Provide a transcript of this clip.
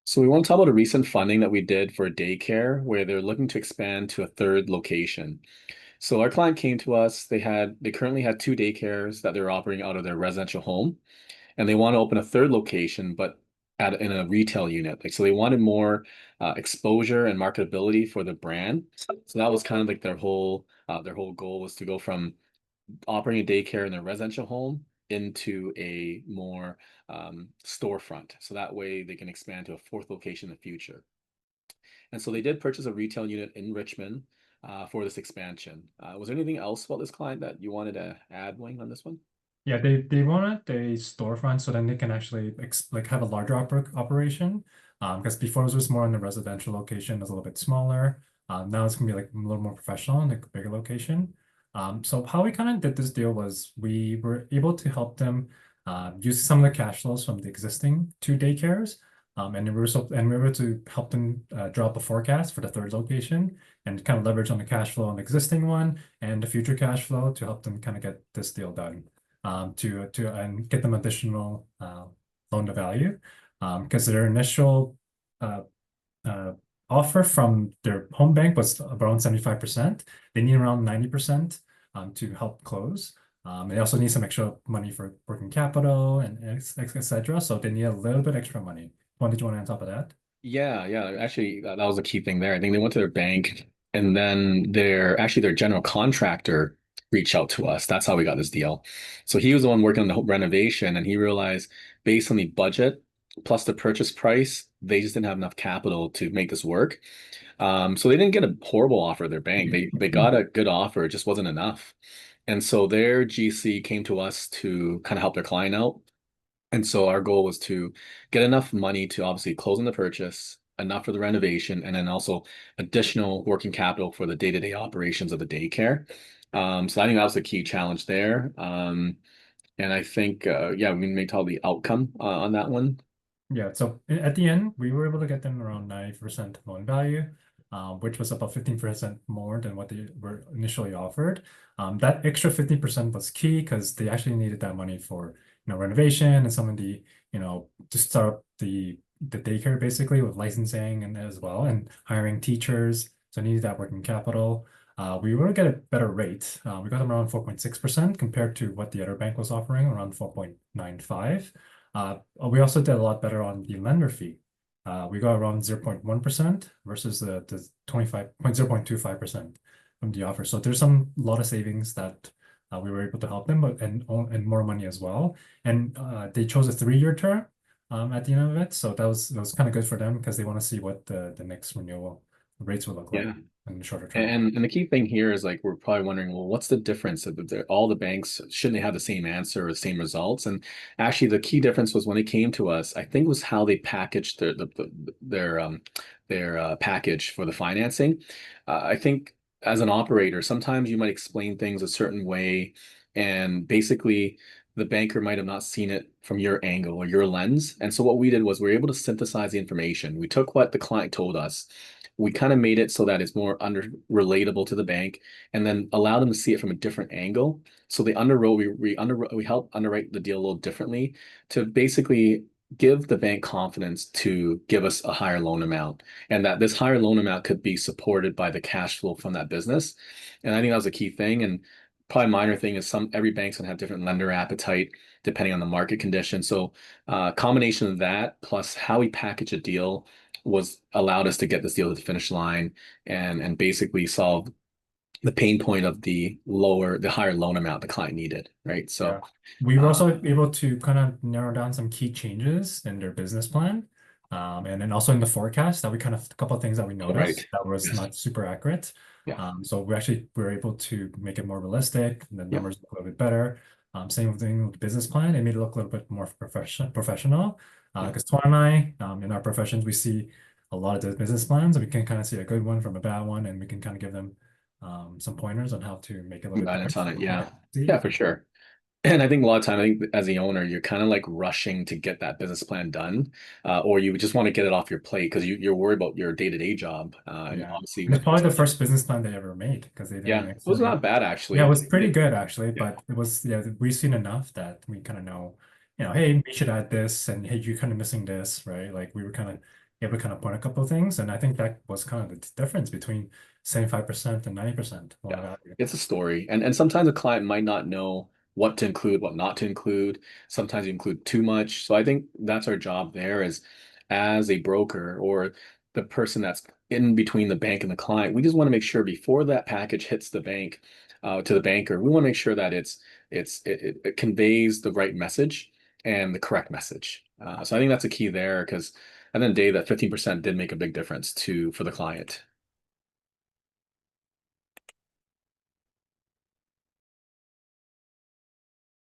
So we want to talk about a recent funding that we did for a daycare where they're looking to expand to a third location. So our client came to us. They currently had two daycares that they're operating out of their residential home, and they want to open a third location, but in a retail unit. Like so, they wanted more exposure and marketability for the brand. So that was kind of like their whole goal was to go from operating a daycare in their residential home into a more storefront. So that way they can expand to a fourth location in the future. And so they did purchase a retail unit in Richmond for this expansion. Was there anything else about this client that you wanted to add, Wayne, on this one? Yeah, they wanted a storefront so then they can actually like have a larger operation. Because before it was just more in the residential location, it was a little bit smaller. Now it's gonna be like a little more professional in like a bigger location. So how we kind of did this deal was we were able to help them use some of the cash flows from the existing two daycares. And we were able to help them draw up a forecast for the third location and kind of leverage on the cash flow on the existing one and the future cash flow to help them kind of get this deal done to and get them additional loan to value because their initial uh, uh, offer from their home bank was around 75%. They need around 90% to help close. They also need some extra money for working capital and et cetera. So they need a little bit extra money. What did you want on top of that? Yeah, yeah. Actually, that was a key thing there. I think they went to their bank and then their general contractor reached out to us. That's how we got this deal. So he was the one working on the whole renovation and he realized based on the budget plus the purchase price, they just didn't have enough capital to make this work. So they didn't get a horrible offer at their bank. They got a good offer, it just wasn't enough. And so their GC came to us to kind of help their client out. And so our goal was to get enough money to obviously close on the purchase, enough for the renovation, and then also additional working capital for the day-to-day operations of the daycare. So I think that was the key challenge there. And I think, yeah, we may tell the outcome on that one. Yeah, so at the end, we were able to get them around 90% loan value, which was about 15% more than what they were initially offered. That extra 50% was key because they actually needed that money for, renovation and some of the, to start up the daycare basically with licensing and as well and hiring teachers. So needed that working capital. We were to get a better rate. We got them around 4.6% compared to what the other bank was offering, around 4.95. We also did a lot better on the lender fee. We got around 0.1% versus the 0.25% from the offer. So there's a lot of savings that we were able to help them, but and more money as well. And they chose a 3-year term at the end of it. So that was kind of good for them because they want to see what the next renewal rates will look like Yeah. in the shorter term. And the key thing here is like we're probably wondering, well, what's the difference? All the banks shouldn't they have the same answer or the same results? And actually, the key difference was when it came to us. I think was how they packaged their package for the financing. I think as an operator, sometimes you might explain things a certain way, and basically the banker might have not seen it from your angle or your lens. And so what we did was we were able to synthesize the information. We took what the client told us, we kind of made it so that it's more under relatable to the bank and then allow them to see it from a different angle. So they underwrote, we help underwrite the deal a little differently to basically give the bank confidence to give us a higher loan amount and that this higher loan amount could be supported by the cash flow from that business. And I think that was a key thing. And probably minor thing is every bank's gonna have different lender appetite depending on the market condition. So combination of that plus how we package a deal was allowed us to get this deal to the finish line and basically solve the pain point of the higher loan amount the client needed, right? Yeah. So, We were uh, also able to kind of narrow down some key changes in their business plan. And then also in the forecast that we kind of a couple of things that we all right, noticed that was yes, not super accurate. yeah, So we actually were able to make it more realistic, and the yeah, numbers look a little bit better. Same thing with the business plan. It made it look a little bit more professional. yeah. Because Tuan and I, in our professions, we see a lot of the business plans, and we can kind of see a good one from a bad one, and we can kind of give them some pointers on how to make it a little bit better. Guidance on it, yeah, See? yeah, for sure. And I think a lot of time, I think as the owner, you're kind of like rushing to get that business plan done, or you just want to get it off your plate because you're worried about your day-to-day job. And Yeah. obviously And it's with probably this, the first business plan they ever made because they didn't yeah, it was necessarily. not bad Yeah, it actually. was pretty good actually, Yeah, but it was, yeah, we've seen enough that we kind of know, hey, we should add this and hey, you're kind of missing this, right? Like we were kind of able to kind of point a couple of things. And I think that was kind of the difference between 75% and 90% loan Yeah, to value. it's a story. And sometimes a client might not know what to include, what not to include. Sometimes you include too much. So I think that's our job there is as a broker or the person that's in between the bank and the client. We just want to make sure before that package hits the bank, to the banker, we want to make sure that it conveys the right message and the correct message. So I think that's a key there because at the end of the day, that 15% did make a big difference to for the client.